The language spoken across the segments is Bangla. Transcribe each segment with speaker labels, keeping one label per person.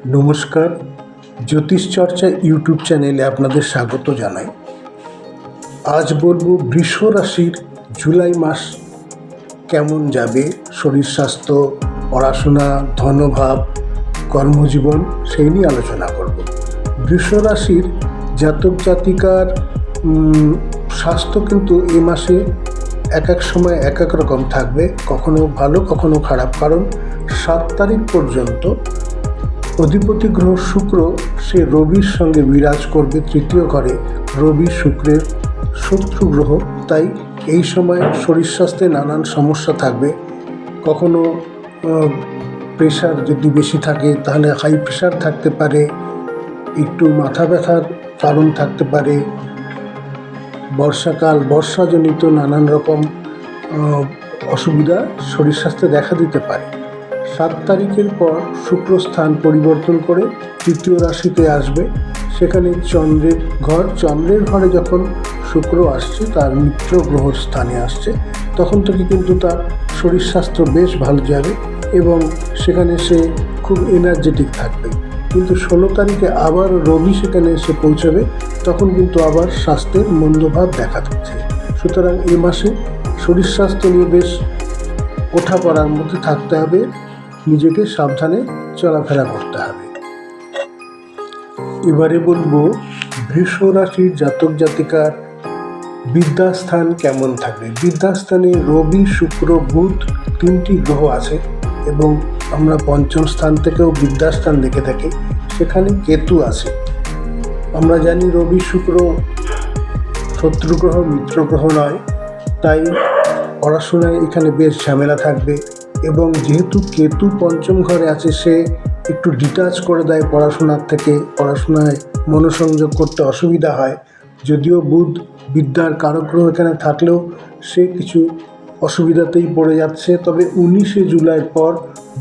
Speaker 1: নমস্কার, জ্যোতিষ চর্চা ইউটিউব চ্যানেলে আপনাদের স্বাগত জানাই। আজ বলবো বৃষ রাশির জুলাই মাস কেমন যাবে, শরীর স্বাস্থ্য, পড়াশোনা, ধনভাব, কর্মজীবন সেই নিয়ে আলোচনা করব। বৃষ রাশির জাতক জাতিকার স্বাস্থ্য কিন্তু এ মাসে এক এক সময় এক এক রকম থাকবে, কখনো ভালো কখনো খারাপ। কারণ 7 তারিখ পর্যন্ত অধিপতি গ্রহ শুক্র সে রবির সঙ্গে বিরাজ করবে তৃতীয় ঘরে। রবি শুক্রের শত্রু গ্রহ, তাই এই সময় শরীর স্বাস্থ্যে নানান সমস্যা থাকবে। কখনো প্রেশার যদি বেশি থাকে তাহলে হাই প্রেশার থাকতে পারে, একটু মাথা ব্যথার কারণ থাকতে পারে। বর্ষাকাল, বর্ষাজনিত নানান রকম অসুবিধা শরীর স্বাস্থ্যে দেখা দিতে পারে। 7 তারিখের পর শুক্র স্থান পরিবর্তন করে তৃতীয় রাশিতে আসবে। সেখানে চন্দ্রের ঘরে যখন শুক্র আসছে, তার মিত্র গ্রহর স্থানে আসছে, তখন থেকে কিন্তু তার শরীর স্বাস্থ্য বেশ ভালো যাবে এবং সেখানে সে খুব এনার্জেটিক থাকবে। কিন্তু 16 তারিখে আবার রবি সেখানে এসে পৌঁছাবে, তখন কিন্তু আবার স্বাস্থ্যের মন্দভাব দেখা দিচ্ছে। সুতরাং এই মাসে শরীর স্বাস্থ্য নিয়ে বেশ ওঠাপড়ার মধ্যে থাকতে হবে, নিজেকে সাবধানে চলাফেরা করতে হবে। এবারে বলবো বৃষ রাশির জাতক জাতিকার বিদ্যাস্থান কেমন থাকবে। বিদ্যাস্থানে রবি, শুক্র, বুধ 3টি গ্রহ আছে এবং আমরা পঞ্চম স্থান থেকেও বিদ্যাস্থান দেখে থাকি, সেখানে কেতু আছে। আমরা জানি রবি শুক্র শত্রু গ্রহ, মিত্র গ্রহ নয়, তাই পড়াশোনায় এখানে বেশ ঝামেলা থাকবে। এবং যেহেতু কেতু পঞ্চম ঘরে আছে, সে একটু ডিটাচ করে দেয় পড়াশোনার থেকে, পড়াশোনায় মনোসংযোগ করতে অসুবিধা হয়। যদিও বুধ বিদ্যার কারক গ্রহ এখানে থাকলেও সে কিছু অসুবিধাতেই পড়ে যাচ্ছে। তবে 19শে জুলাইয়ের পর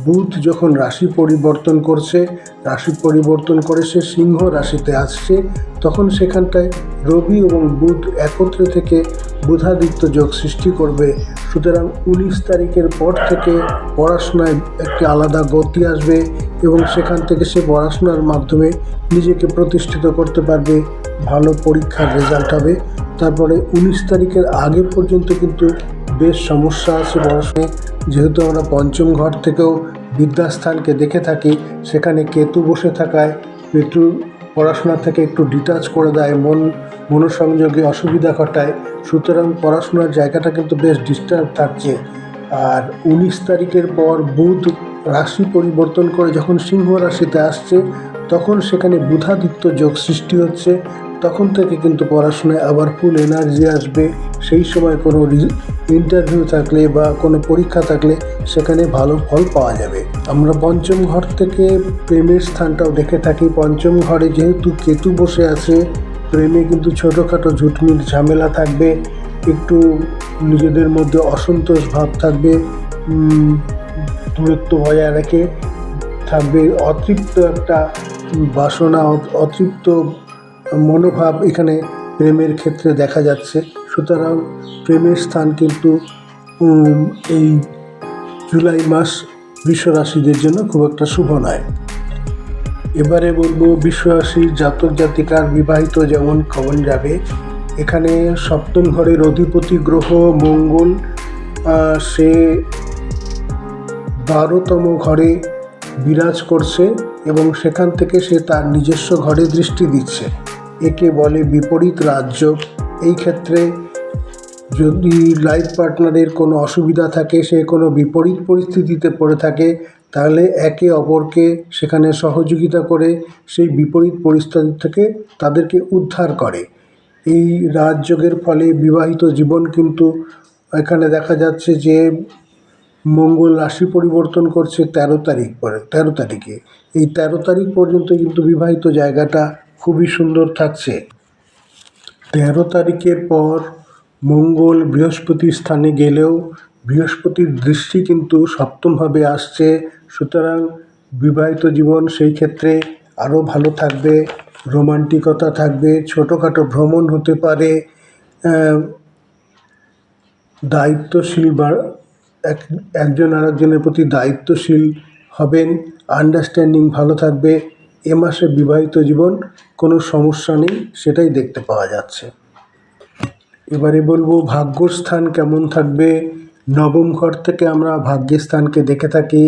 Speaker 1: বুধ যখন রাশি পরিবর্তন করে সে সিংহ রাশিতে আসছে, তখন সেখানটায় রবি এবং বুধ একত্রে থেকে বুধাদিত্য যোগ সৃষ্টি করবে। সুতরাং 19 তারিখের পর থেকে পড়াশোনায় একটি আলাদা গতি আসবে এবং সেখান থেকে সে পড়াশোনার মাধ্যমে নিজেকে প্রতিষ্ঠিত করতে পারবে, ভালো পরীক্ষার রেজাল্ট হবে। তারপরে 19 তারিখের আগে পর্যন্ত কিন্তু বেশ সমস্যা আছে পড়াশোনায়। যেহেতু আমরা পঞ্চম ঘর থেকেও বিদ্যাস্থানকে দেখে থাকি, সেখানে কেতু বসে থাকায় কেতু পড়াশোনা থেকে একটু ডিটাচ করে দেয়, মনোসংযোগে অসুবিধা ঘটায়। সুতরাং পড়াশোনার জায়গাটা কিন্তু বেশ ডিস্টার্ব থাকছে। আর 19 তারিখের পর বুধ রাশি পরিবর্তন করে যখন সিংহ রাশিতে আসছে, তখন সেখানে বুধাদিত্য যোগ সৃষ্টি হচ্ছে। তখন থেকে কিন্তু পড়াশোনায় আবার ফুল এনার্জি আসবে। সেই সময় কোনো ইন্টারভিউ থাকলে বা কোনো পরীক্ষা থাকলে সেখানে ভালো ফল পাওয়া যাবে। আমরা পঞ্চম ঘর থেকে প্রেমের স্থানটাও দেখে থাকি। পঞ্চম ঘরে যেহেতু কেতু বসে আছে, প্রেমে কিন্তু ছোটোখাটো ঝুটমিট ঝামেলা থাকবে, একটু নিজেদের মধ্যে অসন্তোষ ভাব থাকবে, দূরত্ব বজায় রেখে থাকবে, অতৃপ্ত একটা বাসনা, অতৃপ্ত মনোভাব এখানে প্রেমের ক্ষেত্রে দেখা যাচ্ছে। সুতরাং প্রেমের স্থান কিন্তু এই জুলাই মাস বৃষ রাশিদের জন্য খুব একটা শুভ নয়। এবারে বলবো বৃষ রাশির জাতক জাতিকার বিবাহিত যেমন কেমন যাবে। এখানে সপ্তম ঘরের অধিপতি গ্রহ মঙ্গল, সে 12তম ঘরে বিরাজ করছে এবং সেখান থেকে সে তার নিজস্ব ঘরে দৃষ্টি দিচ্ছে। একে বলে বিপরীত রাজযোগ। এই ক্ষেত্রে যদি লাইফ পার্টনারের কোনো অসুবিধা থাকে, সে কোনো বিপরীত পরিস্থিতিতে পড়ে থাকে, তাহলে একে অপরকে সেখানে সহযোগিতা করে সেই বিপরীত পরিস্থিতি থেকে তাদেরকে উদ্ধার করে। এই রাজযোগের ফলে বিবাহিত জীবন কিন্তু এখানে দেখা যাচ্ছে যে মঙ্গল রাশি পরিবর্তন করছে 13 তারিখে। এই 13 তারিখ পর্যন্ত কিন্তু বিবাহিত জায়গাটা খুবই সুন্দর থাকছে। 13 তারিখের পর মঙ্গল বৃহস্পতির স্থানে গেলেও বৃহস্পতির দৃষ্টি কিন্তু সপ্তমভাবে আসছে। সুতরাং বিবাহিত জীবন সেই ক্ষেত্রে আরও ভালো থাকবে, রোমান্টিকতা থাকবে, ছোটোখাটো ভ্রমণ হতে পারে, দায়িত্বশীল বা একজন আরেকজনের প্রতি দায়িত্বশীল হবেন। আন্ডারস্ট্যান্ডিং ভালো থাকবে। এ মাসে বিবাহিত জীবন কোনো সমস্যা নেই, সেটাই দেখতে পাওয়া যাচ্ছে। এবারে বলবো ভাগ্যস্থান কেমন থাকবে। নবম ঘর থেকে আমরা ভাগ্যস্থানকে দেখে থাকি।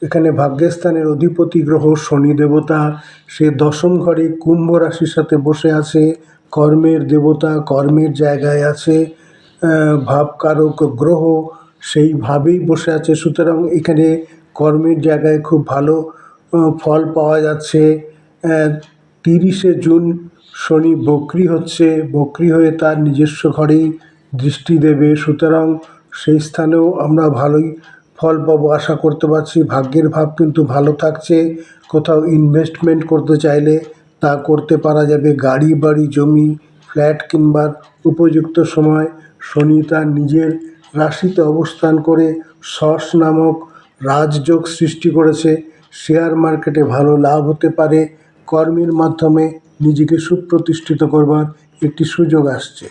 Speaker 1: এখানে ভাগ্যস্থানের অধিপতি গ্রহ শনি দেবতা, সে দশম ঘরে কুম্ভ রাশির সাথে বসে আছে। কর্মের দেবতা কর্মের জায়গায় আছে, ভাবকারক গ্রহ সেইভাবেই বসে আছে। সুতরাং এখানে কর্মের জায়গায় খুব ভালো ফল পাওয়া যাচ্ছে। 30শে জুন শনি বক্রি হচ্ছে, বক্রি হয়ে তার নিজস্ব ঘরেই দৃষ্টি দেবে। সুতরাং সেই স্থানেও আমরা ভালোই ফল পাবো আশা করতে পারছি। ভাগ্যের ভাব কিন্তু ভালো থাকছে। কোথাও ইনভেস্টমেন্ট করতে চাইলে তা করতে পারা যাবে। গাড়ি বাড়ি জমি ফ্ল্যাট কিনবার উপযুক্ত সময়। শনি তার নিজের রাশিতে অবস্থান করে শস নামক রাজযোগ সৃষ্টি করেছে। শেয়ার মার্কেটে ভালো লাভ হতে পারে। কর্মের মাধ্যমে নিজেকে সুপ্রতিষ্ঠিত করবার একটি সুযোগ আসছে।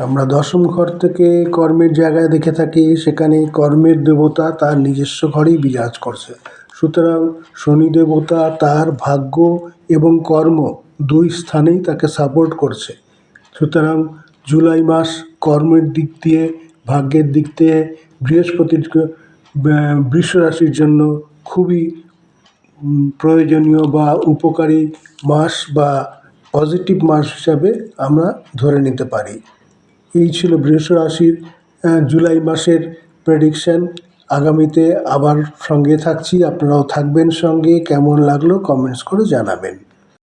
Speaker 1: আমরা দশম ঘর থেকে কর্মের জায়গায় দেখে থাকি, সেখানে কর্মের দেবতা তার নিজস্ব ঘরেই বিরাজ করছে। সুতরাং শনি দেবতা তার ভাগ্য এবং কর্ম দুই স্থানেই তাকে সাপোর্ট করছে। সুতরাং জুলাই মাস কর্মের দিক দিয়ে ভাগ্যের দিক দিয়ে বৃহস্পতির বৃষ রাশির জন্য খুবই প্রয়োজনীয় বা উপকারী মাস বা পজিটিভ মাস হিসাবে আমরা ধরে নিতে পারি। এই ছিল বৃষ রাশির জুলাই মাসের প্রেডিকশান। আগামীতে আবার সঙ্গে থাকছি, আপনারাও থাকবেন সঙ্গে। কেমন লাগলো কমেন্টস করে জানাবেন।